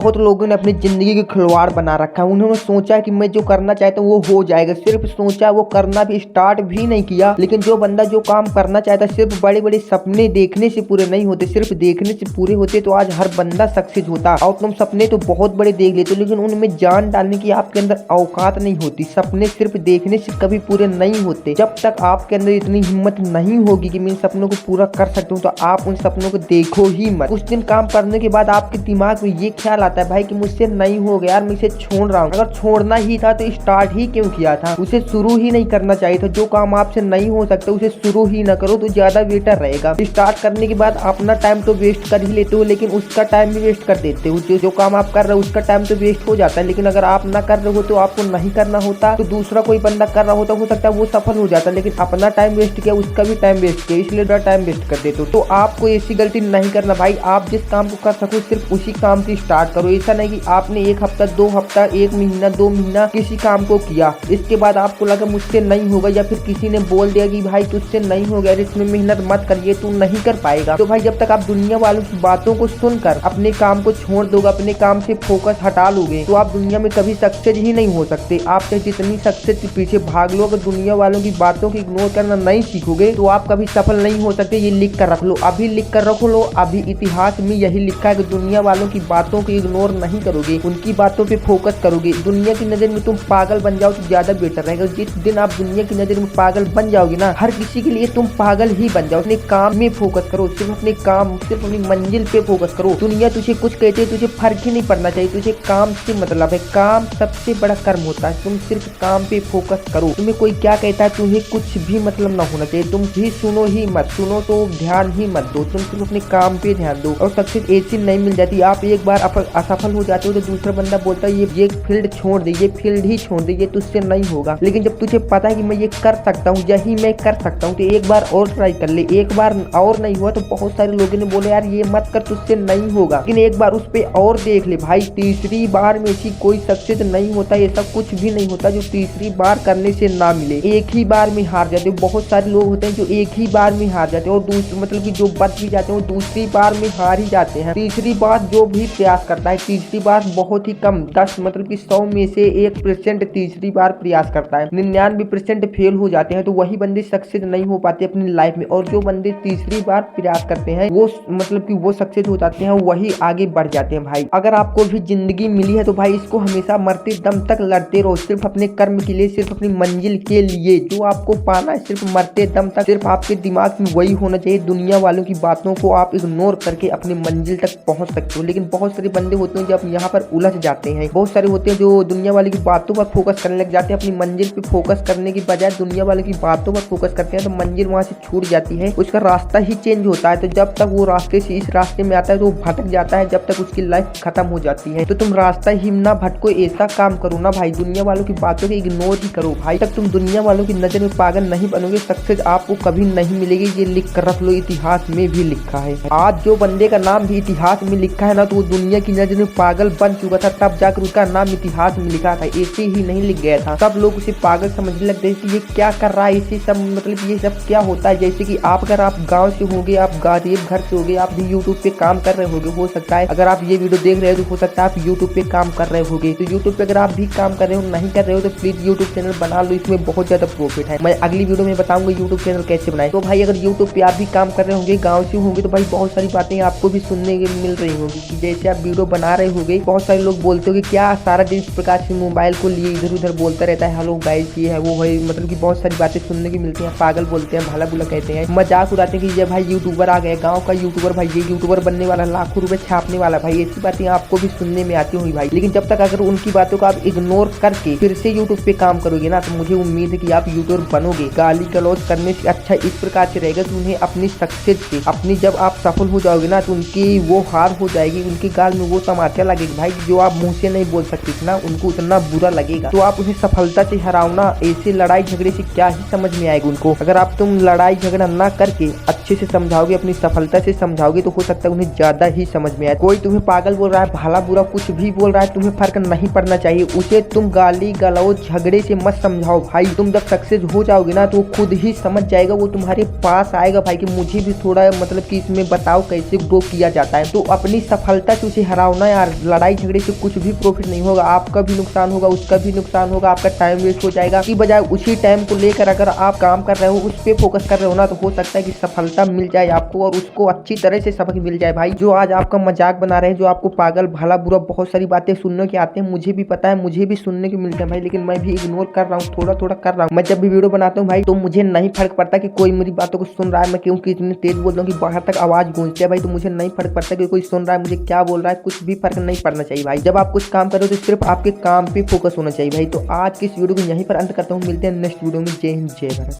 बहुत लोगों ने अपनी जिंदगी के खिलवाड़ बना रखा है। उन्होंने सोचा कि मैं जो करना चाहता हूँ वो हो जाएगा, सिर्फ सोचा, वो करना भी स्टार्ट भी नहीं किया। लेकिन जो बंदा जो काम करना चाहता है, सिर्फ बड़े बड़े सपने देखने से पूरे नहीं होते, सिर्फ देखने से पूरे होते तो आज हर बंदा सक्सेस होता। और तुम सपने तो बहुत बड़े देख लेते हो, लेकिन उनमें जान डालने की आपके अंदर औकात नहीं होती। सपने सिर्फ देखने से कभी पूरे नहीं होते। जब तक आपके अंदर इतनी हिम्मत नहीं होगी कि मैं इन सपनों को पूरा कर सकता हूँ, तो आप उन सपनों को देखो ही मत। कुछ दिन काम करने के बाद आपके दिमाग में ये ख्याल आता है, भाई कि मुझसे नहीं हो गया यार, मैं इसे छोड़ रहा हूँ। अगर छोड़ना ही था तो स्टार्ट ही क्यों किया था, उसे शुरू ही नहीं करना चाहिए था। जो काम आपसे नहीं हो सकता उसे शुरू ही ना करो तो ज्यादा बेटर रहेगा। स्टार्ट करने के बाद अपना टाइम तो वेस्ट कर ही लेते हो, लेकिन उसका टाइम भी वेस्ट कर देते हो। जो काम आप कर रहे हो उसका टाइम तो वेस्ट हो जाता है, लेकिन अगर आप ना कर रहे हो तो आपको नहीं करना होता, तो दूसरा कोई बंदा कर रहा होता, हो सकता है वो सफल हो जाता, लेकिन अपना टाइम वेस्ट किया, उसका भी टाइम वेस्ट किया, इसलिए टाइम वेस्ट कर देते हो। तो आपको ऐसी गलती नहीं करना भाई। आप जिस काम को कर सको सिर्फ उसी काम से स्टार्ट करो। ऐसा नहीं कि आपने एक हफ्ता, 2 हफ्ता, 1 महीना, 2 महीना किसी काम को किया, इसके बाद आपको लगा मुझसे नहीं होगा, या फिर किसी ने बोल दिया कि भाई तुझसे नहीं हो गया, इसमें मेहनत मत करिए, तू नहीं कर पाएगा। तो भाई जब तक आप दुनिया वालों की बातों को सुनकर अपने काम को छोड़ दोगे, अपने काम से फोकस हटा लोगे, तो आप दुनिया में कभी सक्सेस ही नहीं हो सकते। आप चाहे जितनी सक्सेस के पीछे भाग लो, अगर दुनिया वालों की बातों को इग्नोर करना नहीं सीखोगे तो आप कभी सफल नहीं हो सकते। ये लिख कर रख लो, अभी लिख कर रख लो। अभी इतिहास में यही लिखा है कि दुनिया वालों की बातों को इग्नोर नहीं करोगे, उनकी बातों पे फोकस करोगे। दुनिया की नजर में तुम पागल बन जाओ तो ज्यादा बेटर रहेगा। जिस दिन आप दुनिया की नजर में पागल बन जाओगे ना, हर किसी के लिए तुम पागल ही बन जाओ। अपने काम में फोकस करो, सिर्फ अपने काम, सिर्फ अपनी मंजिल पे फोकस करो। दुनिया तुझे कुछ कहते हैं, तुझे फर्क ही नहीं पड़ना चाहिए। तुझे काम से मतलब है, काम सबसे बड़ा कर्म होता है। तुम सिर्फ काम पे फोकस करो। तुम्हें कोई क्या कहता है, तुम्हें कुछ भी मतलब ना होना चाहिए। तुम भी सुनो ही मत, सुनो तो ध्यान ही मत दो। तुम सिर्फ अपने काम पे ध्यान दो। और सक्सेस ऐसी नहीं मिल जाती। आप एक बार असफल हो जाते हो तो दूसरा बंदा बोलता है ये फील्ड छोड़ दे, ये फील्ड ही छोड़ दे, ये तुझसे नहीं होगा। लेकिन जब तुझे पता है कि मैं ये कर सकता हूँ, यही मैं कर सकता हूँ, तो एक बार और ट्राई कर ले। एक बार और नहीं हुआ तो बहुत सारे लोगों ने बोले यार ये मत कर, तुझसे नहीं होगा, लेकिन एक बार उस पे और देख ले भाई। तीसरी बार में ऐसी कोई सक्सेस नहीं होता, ऐसा कुछ भी नहीं होता जो तीसरी बार करने से ना मिले। एक ही बार में हार जाते हो। बहुत सारे लोग होते हैं जो एक ही बार में हार जाते हैं, और दूसरी मतलब कि जो बच भी जाते हैं वो दूसरी बार में हार ही जाते हैं। तीसरी बार जो भी प्रयास करता है, तीसरी बार बहुत ही कम, 10 मतलब कि 100 में से 1% तीसरी बार प्रयास करता है। 99% फेल हो जाते हैं। तो वही बंदे सक्सेस नहीं हो पाते अपनी लाइफ में। और जो बंदे तीसरी बार प्रयास करते हैं वो मतलब कि वो सक्सेस हो जाते हैं, वही आगे बढ़ जाते हैं। भाई अगर आपको भी जिंदगी मिली है तो भाई इसको हमेशा मरते दम तक लड़ते रहो, सिर्फ अपने कर्म के लिए, सिर्फ अपनी मंजिल के लिए। जो आपको पाना है सिर्फ मरते दम तक, सिर्फ आपके दिमाग में वही होना चाहिए। दुनिया वालों की बातों को आप इग्नोर करके अपनी मंजिल तक पहुंच सकते हो। लेकिन बहुत सारे बंदे होते हैं जो अब यहाँ पर उलझ जाते हैं। बहुत सारे होते हैं जो दुनिया वाले की बातों पर फोकस करने लग जाते हैं, अपनी मंजिल पे फोकस करने की बजाय दुनिया वाले की बातों पर फोकस करते हैं, तो मंजिल वहाँ से छूट जाती है, उसका रास्ता ही चेंज होता है। तो जब तक वो रास्ते से इस रास्ते में आता है तो वो भटक जाता है, जब तक उसकी लाइफ खत्म हो जाती है। तो तुम रास्ता ही ना भटको, ऐसा काम करो ना भाई, दुनिया वालों की बातों को इग्नोर ही करो भाई। तक तुम दुनिया वालों की नजर में पागल नहीं बनोगे, सक्सेस आपको कभी नहीं मिलेगी। ये लिख कर रख लो, इतिहास में भी लिखा है। आज जो बंदे का नाम भी इतिहास में लिखा है ना, तो वो दुनिया की नजर में पागल बन चुका था, तब जाकर उसका नाम इतिहास में लिखा था। ऐसे ही नहीं लिख गया था। सब लोग उसे पागल समझने लगते थे कि ये क्या कर रहा है, इसे सब मतलब ये सब क्या होता है। जैसे कि आप अगर आप गांव से होगे, आप गरीब घर से होगे, आप भी यूट्यूब पे काम कर रहे होगे, हो सकता है अगर आप ये वीडियो देख रहे हो तो हो सकता है आप यूट्यूब पे काम कर रहे होगे। तो यूट्यूब पे अगर आप भी काम कर रहे हो, नहीं कर रहे हो, तो प्लीज यूट्यूब चैनल बना लो, इसमें बहुत ज्यादा प्रॉफिट है। मैं अगली वीडियो में बताऊंगा यूट्यूब चैनल कैसे बनाए। तो भाई अगर यूट्यूब पे आप भी काम कर रहे होंगे, गाँव से होंगे, तो भाई बहुत सारी बातें आपको भी सुनने मिल रही होगी। कि जैसे आप वीडियो बना रहे होंगे, बहुत सारे लोग बोलते हो कि क्या सारा दिन इस प्रकार से मोबाइल को लिए इधर उधर बोलता रहता है, हेलो गाइस ये है वो है, मतलब कि बहुत सारी बातें सुनने की मिलती हैं। पागल बोलते हैं, भला बुला कहते हैं, मजाक उड़ाते हैं कि ये भाई यूट्यूबर आ गए, गांव का यूट्यूबर, भाई ये यूट्यूबर बनने वाला, लाखों रुपए छापने वाला। भाई ऐसी बातें आपको भी सुनने में आती होंगी भाई। लेकिन जब तक अगर उनकी बातों को आप इग्नोर करके फिर से यूट्यूब पे काम करोगे ना, तो मुझे उम्मीद है कि आप यूट्यूबर बनोगे। गाली गलौज करने से अच्छा इस प्रकार से रहेगा कि उन्हें अपनी सक्सेस से, अपनी जब आप सफल हो जाओगे ना, तो उनकी वो हार हो जाएगी, उनके गाल में वो तमाचा लगेगा भाई, जो आप मुंह से नहीं बोल सकते थे ना, उनको उतना बुरा लगेगा। तो आप उन्हें सफलता से हराओ ना। ऐसे लड़ाई झगड़े से क्या ही समझ में आएगा उनको। अगर आप तुम लड़ाई झगड़ा ना करके अच्छे अच्छे से समझाओगे, अपनी सफलता से समझाओगे तो हो सकता है उन्हें ज्यादा ही समझ में आए। कोई तुम्हें पागल बोल रहा है, भला बुरा कुछ भी बोल रहा है, तुम्हें फर्क नहीं पड़ना चाहिए। उसे तुम गाली गलौज झगड़े से मत समझाओ भाई। तुम जब सक्सेस हो जाओगे ना तो वो खुद ही समझ जाएगा, वो तुम्हारे पास आएगा भाई कि मुझे भी थोड़ा मतलब कि इसमें बताओ कैसे ग्रो किया जाता है। तो अपनी सफलता से उसे हराओ ना यार। लड़ाई झगड़े से कुछ भी प्रॉफिट नहीं होगा, आपका भी नुकसान होगा, उसका भी नुकसान होगा, आपका टाइम वेस्ट हो जाएगा। की बजाय उसी टाइम को लेकर अगर आप काम कर रहे हो, उस पर फोकस कर रहे हो ना, तो हो सकता है कि सफलता मिल जाए आपको और उसको अच्छी तरह से सबक मिल जाए भाई। जो आज आपका मजाक बना रहे हैं, जो आपको पागल भला बुरा बहुत सारी बातें सुनने के आते हैं, मुझे भी पता है, मुझे भी सुनने को मिलते हैं भाई, लेकिन मैं भी इग्नोर कर रहा हूँ, थोड़ा थोड़ा कर रहा हूँ। मैं जब भी वीडियो बनाता हूँ भाई तो मुझे नहीं फर्क पड़ता कि कोई मेरी बातों को सुन रहा है, मैं क्योंकि इतनी तेज बोल रहा हूँ कि बाहर तक आवाज गूंजती है भाई, तो मुझे नहीं फर्क पड़ता कि कोई सुन रहा है, मुझे क्या बोल रहा है, कुछ भी फर्क नहीं पड़ना चाहिए भाई। जब आप कुछ काम करो तो सिर्फ आपके काम पे फोकस होना चाहिए भाई। तो आज की इस वीडियो को यहीं पर अंत करता हूँ, मिलते हैं नेक्स्ट वीडियो में। जय हिंद जय भारत।